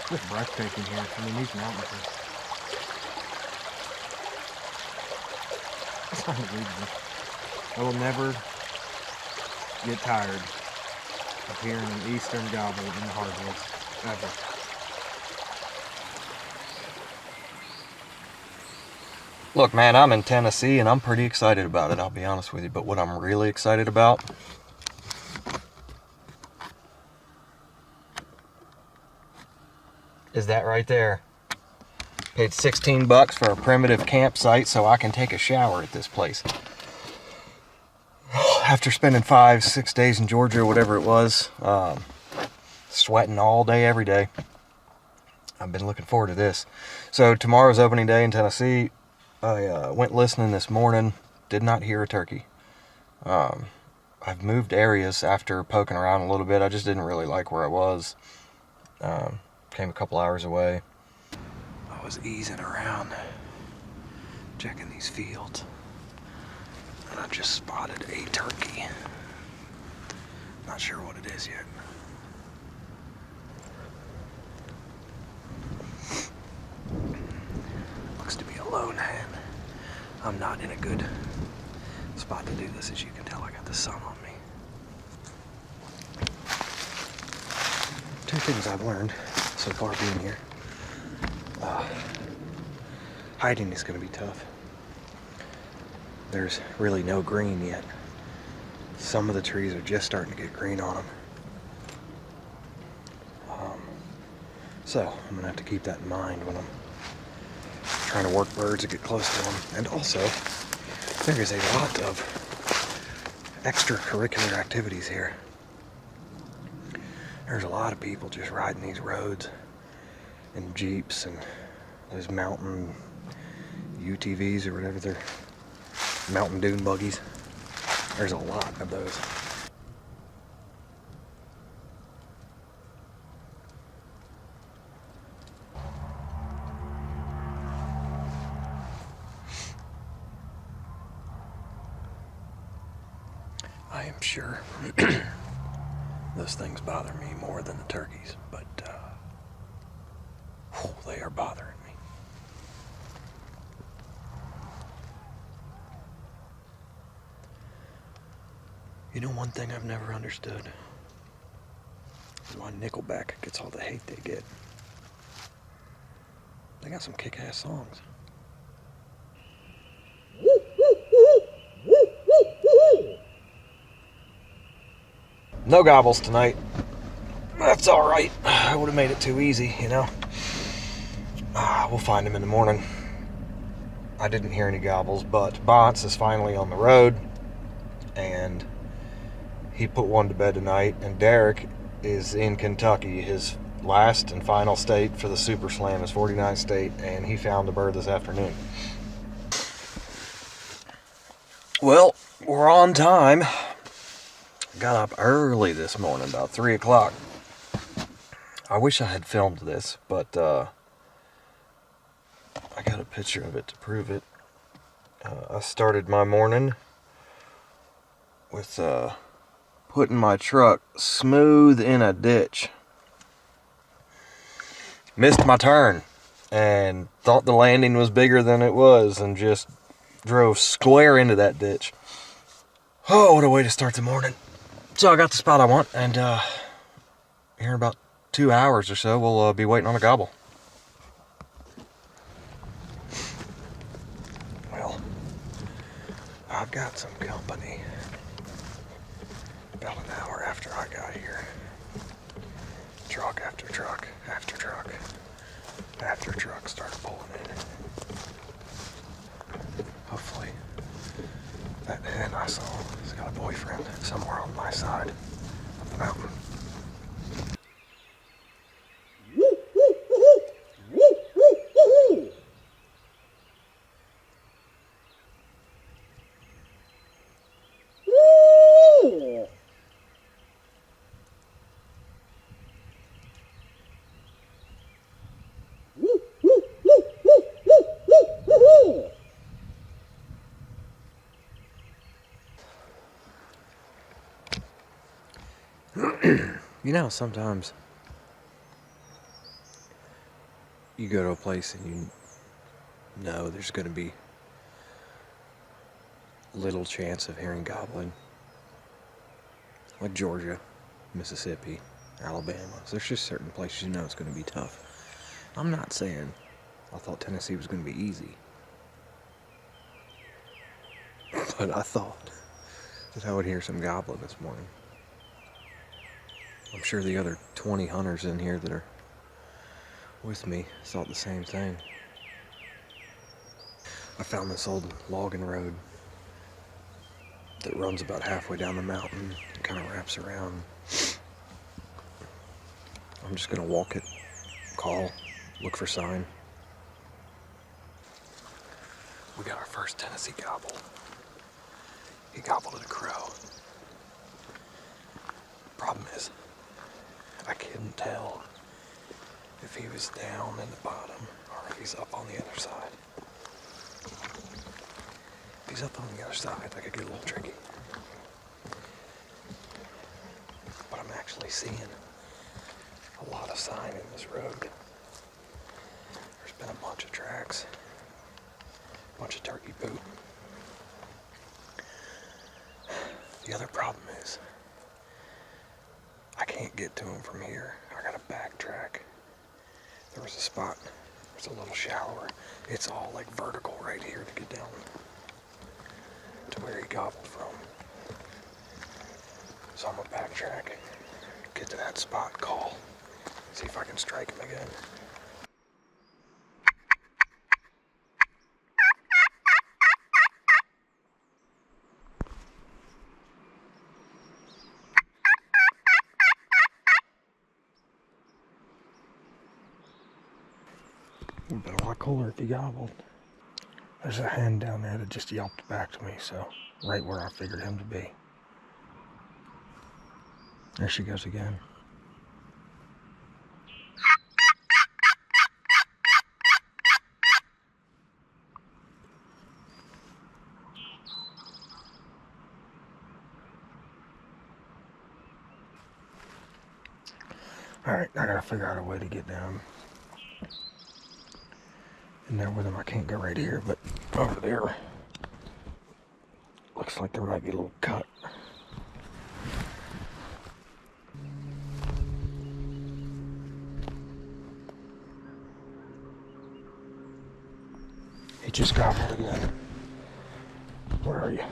Just breathtaking here. I mean, these mountains are... It's unbelievable. I will never get tired of hearing an eastern gobble in the hardwoods, ever. Look, man, I'm in Tennessee and I'm pretty excited about it, I'll be honest with you. But what I'm really excited about is that right there. Paid $16 for a primitive campsite so I can take a shower at this place. After spending 5-6 days in Georgia or whatever it was, sweating all day, every day, I've been looking forward to this. So tomorrow's opening day in Tennessee. I went listening this morning, did not hear a turkey. I've moved areas after poking around a little bit. I just didn't really like where I was. Came a couple hours away. I was easing around, checking these fields, and I just spotted a turkey. Not sure what it is yet. Looks to be a lone hen. I'm not in a good spot to do this, as you can tell. I got the sun on me. Two things I've learned so far being here. Hiding is going to be tough. There's really no green yet. Some of the trees are just starting to get green on them. So I'm going to have to keep that in mind when I'm trying to work birds to get close to them. And also, there is a lot of extracurricular activities here. There's a lot of people just riding these roads in Jeeps and those mountain UTVs or whatever they're, mountain dune buggies. There's a lot of those. I am sure those things bother me more than the turkeys, but they are bothering me. You know, one thing I've never understood is why Nickelback gets all the hate they get. They got some kick-ass songs. No gobbles tonight. That's all right. I would have made it too easy, you know. We'll find him in the morning. I didn't hear any gobbles, but Bonts is finally on the road, and he put one to bed tonight. And Derek is in Kentucky, his last and final state for the Super Slam, his 49th state, and he found a bird this afternoon. Well, we're on time. Got up early this morning, about 3 o'clock. I wish I had filmed this, but I got a picture of it to prove it. I started my morning with putting my truck smooth in a ditch. Missed my turn and thought the landing was bigger than it was and just drove square into that ditch. Oh, what a way to start the morning. So I got the spot I want, and here in about 2 hours or so, we'll be waiting on a gobble. Well, I've got some company. About an hour after I got here, truck after truck after truck after truck started pulling in. Hopefully, that hen I saw has got a boyfriend somewhere on my side of the mountain. You know, sometimes you go to a place and you know there's going to be little chance of hearing gobbling, like Georgia, Mississippi, Alabama. So there's just certain places you know it's going to be tough. I'm not saying I thought Tennessee was going to be easy, but I thought that I would hear some gobbling this morning. I'm sure the other 20 hunters in here that are with me thought the same thing. I found this old logging road that runs about halfway down the mountain and kind of wraps around. I'm just going to walk it, call, look for sign. We got our first Tennessee gobble. He gobbled at a crow. Problem is, I couldn't tell if he was down in the bottom or if he's up on the other side. If he's up on the other side, that could get a little tricky. But I'm actually seeing a lot of sign in this road. There's been a bunch of tracks, a bunch of turkey poop. The other problem is, I can't get to him from here. I gotta backtrack. There was a spot, it's a little shallower. It's all like vertical right here to get down to where he gobbled from. So I'm gonna backtrack, get to that spot, call, see if I can strike him again. Would have been a lot cooler if he gobbled. There's a hen down there that just yelped back to me, so right where I figured him to be. There she goes again. Alright, I gotta figure out a way to get down in there with him. I can't go right here, but over there looks like there might be a little cut. He just gobbled again. Where are you?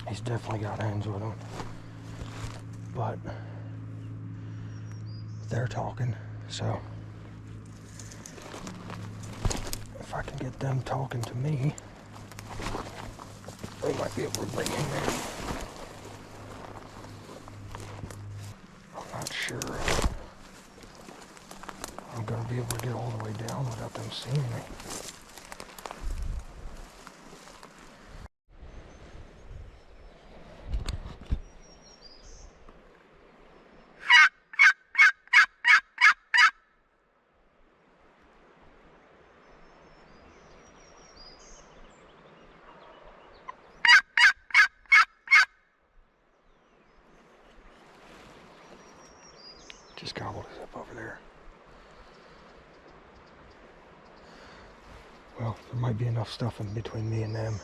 He's definitely got hands with him. But they're talking, so if I can get them talking to me, we might be able to bring him in. I'm not sure I'm going to be able to get all the way down without them seeing me. Just gobbled it up over there. Well, there might be enough stuff in between me and them.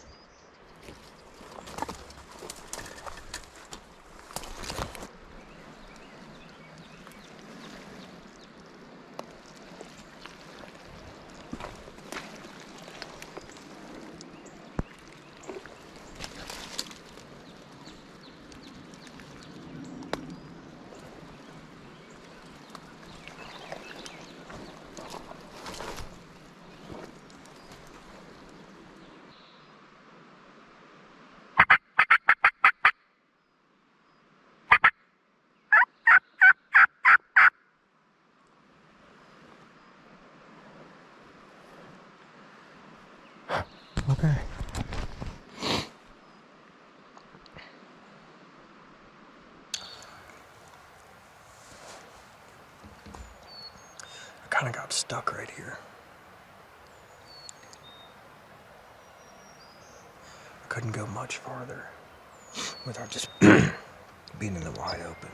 Okay. I kind of got stuck right here. I couldn't go much farther without just being in the wide open.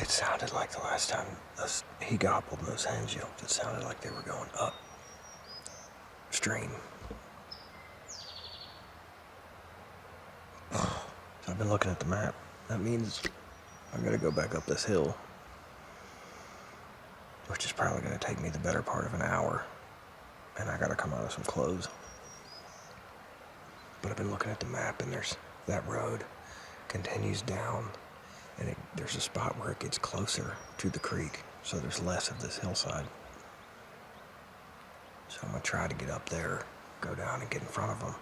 It sounded like the last time he gobbled and those hens yelped, it sounded like they were going upstream. So I've been looking at the map. That means I gotta go back up this hill, which is probably gonna take me the better part of an hour, and I gotta come out of some clothes. But I've been looking at the map, and there's that road continues down, and there's a spot where it gets closer to the creek, so there's less of this hillside. So I'm gonna try to get up there, go down and get in front of them.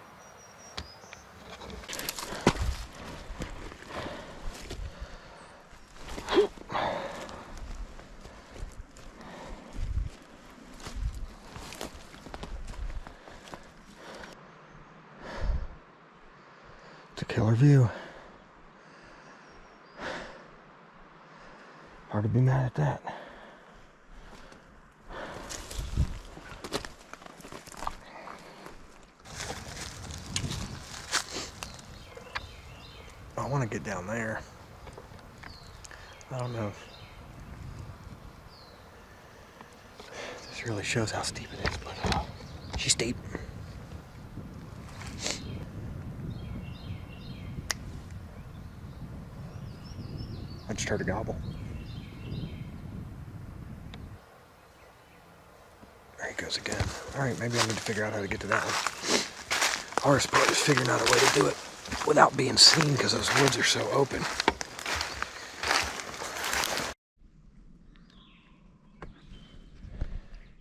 It's a killer view. Hard to be mad at that. I want to get down there. I don't know. This really shows how steep it is, but she's steep. I just heard a gobble. There he goes again. Alright, maybe I need to figure out how to get to that one. Hardest part is figuring out a way to do it without being seen because those woods are so open.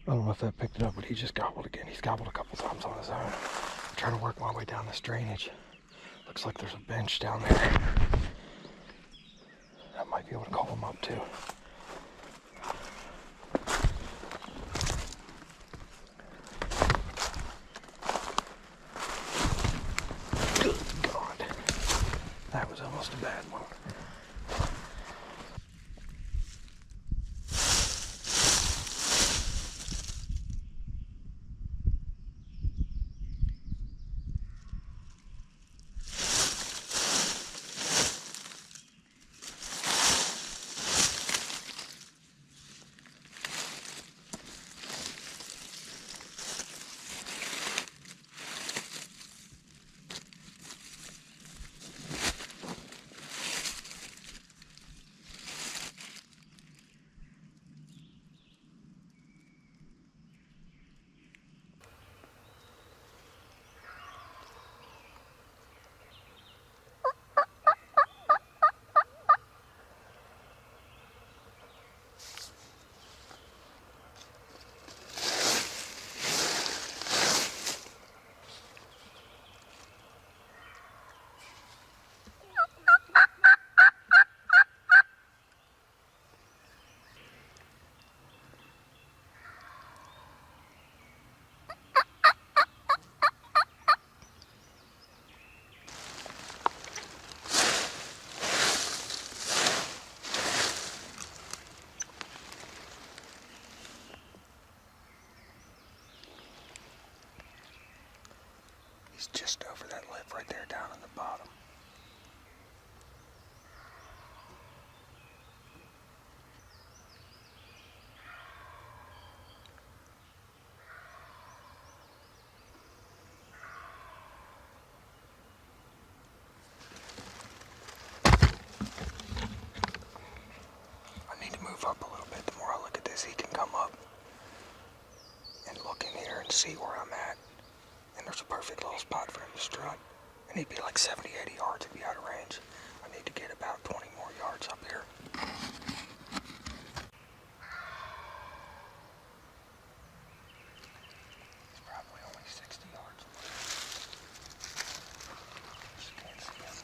I don't know if that picked it up, but he just gobbled again. He's gobbled a couple times on his own. I'm trying to work my way down this drainage. Looks like there's a bench down there. I might be able to call him up too. Good God. That was almost a bad one. He's just over that lip right there down in the bottom. I need to move up a little bit. The more I look at this, he can come up and look in here and see where I'm at. And there's a perfect little spot for him to strut. And he'd be like 70, 80 yards if he out of range. I need to get about 20 more yards up here. He's probably only 60 yards away. Just can't see him.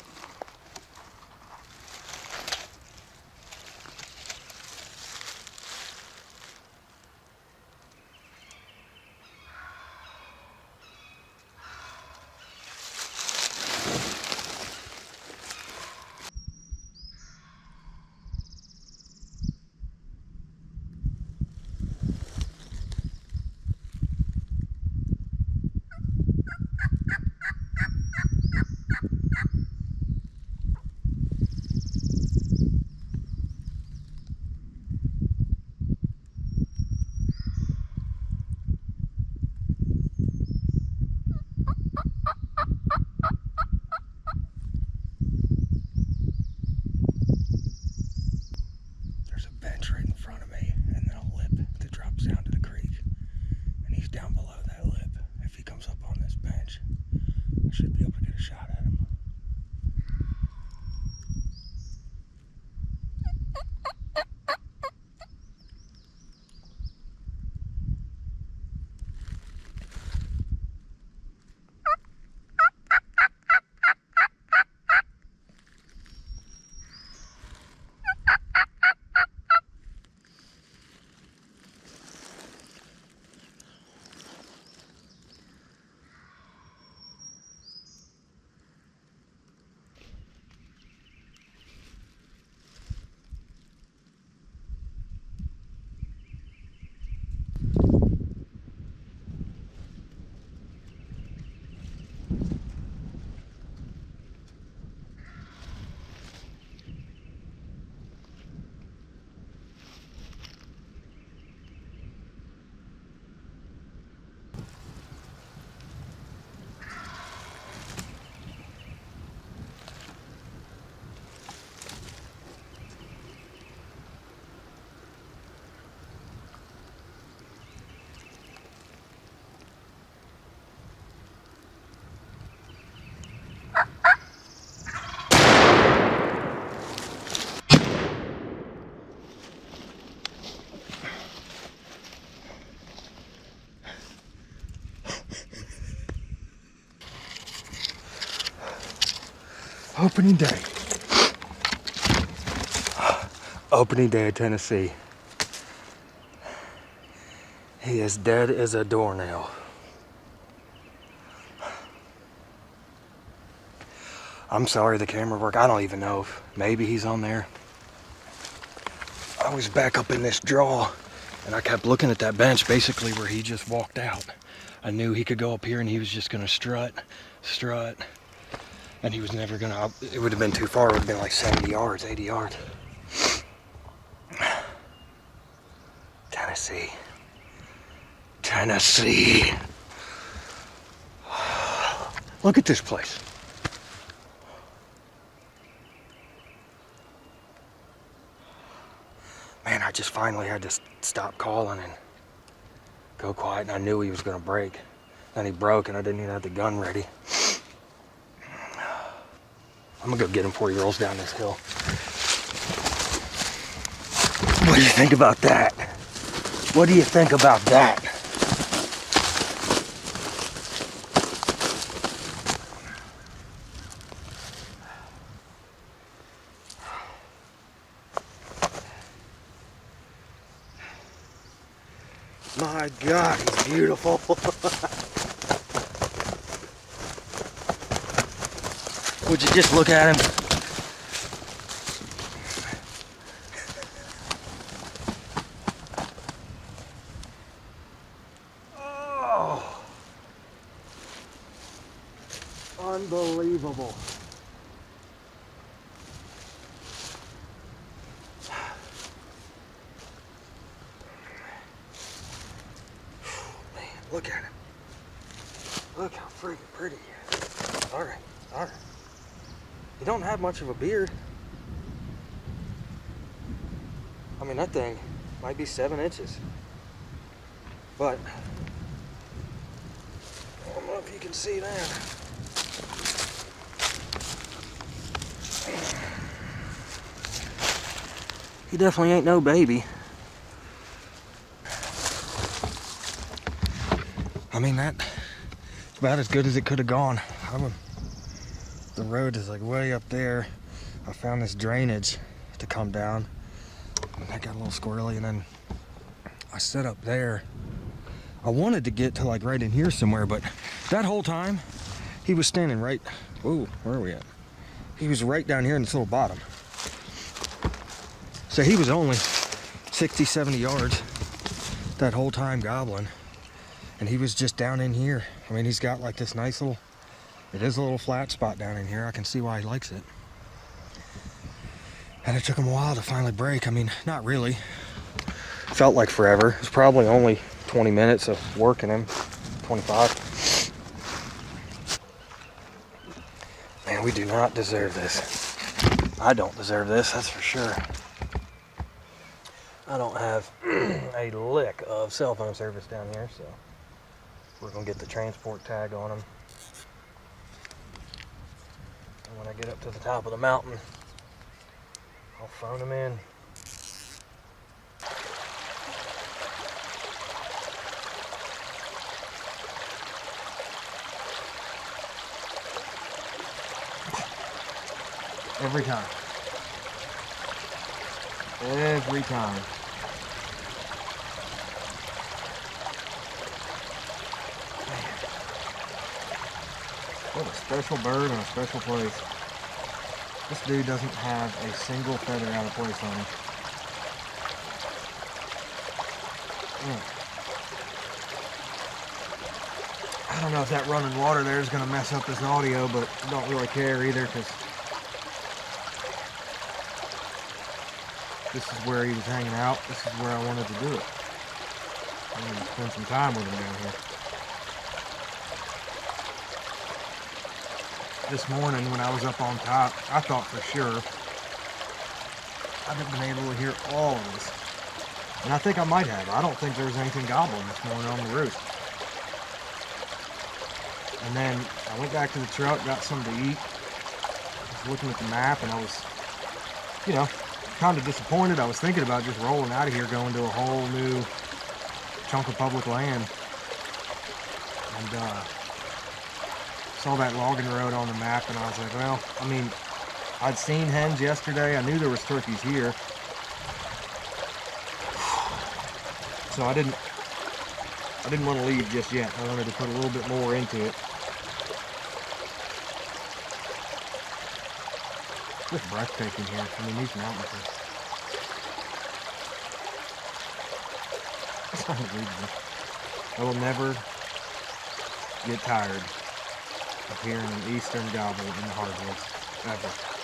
Opening day. Opening day of Tennessee. He is dead as a doornail. I'm sorry the camera worked. I don't even know if maybe he's on there. I was back up in this draw and I kept looking at that bench basically where he just walked out. I knew he could go up here and he was just gonna strut. And he was never gonna, it would have been too far. It would have been like 70 yards, 80 yards. Tennessee. Tennessee. Look at this place. Man, I just finally had to stop calling and go quiet, and I knew he was gonna break. Then he broke and I didn't even have the gun ready. I'm gonna go get him before he rolls down this hill. What do you think about that? What do you think about that? My God, he's beautiful. Would you just look at him? Oh, unbelievable. Look at him. Look how freaking pretty he is. All right. He don't have much of a beard. I mean, that thing might be 7 inches. But, I don't know if you can see that. He definitely ain't no baby. I mean, that's about as good as it could have gone. The road is like way up there. I found this drainage to come down. And that got a little squirrely, and then I set up there. I wanted to get to like right in here somewhere, but that whole time he was standing right, whoa, where are we at? He was right down here in this little bottom. So he was only 60, 70 yards that whole time gobbling. And he was just down in here. I mean, he's got like this nice little, it is a little flat spot down in here. I can see why he likes it. And it took him a while to finally break. I mean, not really. Felt like forever. It was probably only 20 minutes of working him, 25. Man, we do not deserve this. I don't deserve this, that's for sure. I don't have a lick of cell phone service down here, so we're gonna get the transport tag on him. And when I get up to the top of the mountain, I'll phone him in. Every time. Every time. What a special bird and a special place. This dude doesn't have a single feather out of place on him. I don't know if that running water there is going to mess up this audio, but I don't really care either, because this is where he was hanging out. This is where I wanted to do it. I wanted to spend some time with him down here. This morning when I was up on top, I thought for sure I'd have been able to hear all of this. And I think I might have. I don't think there was anything gobbling this morning on the roost. And then I went back to the truck, got something to eat. I was looking at the map and I was, you know, kind of disappointed. I was thinking about just rolling out of here, going to a whole new chunk of public land. And saw that logging road on the map, and I was like, well, I mean, I'd seen hens yesterday. I knew there was turkeys here. So I didn't want to leave just yet. I wanted to put a little bit more into it. Just breathtaking here. I mean, these mountains are... It's unbelievable. I will never get tired of hearing an eastern gobble in the hardwoods, ever.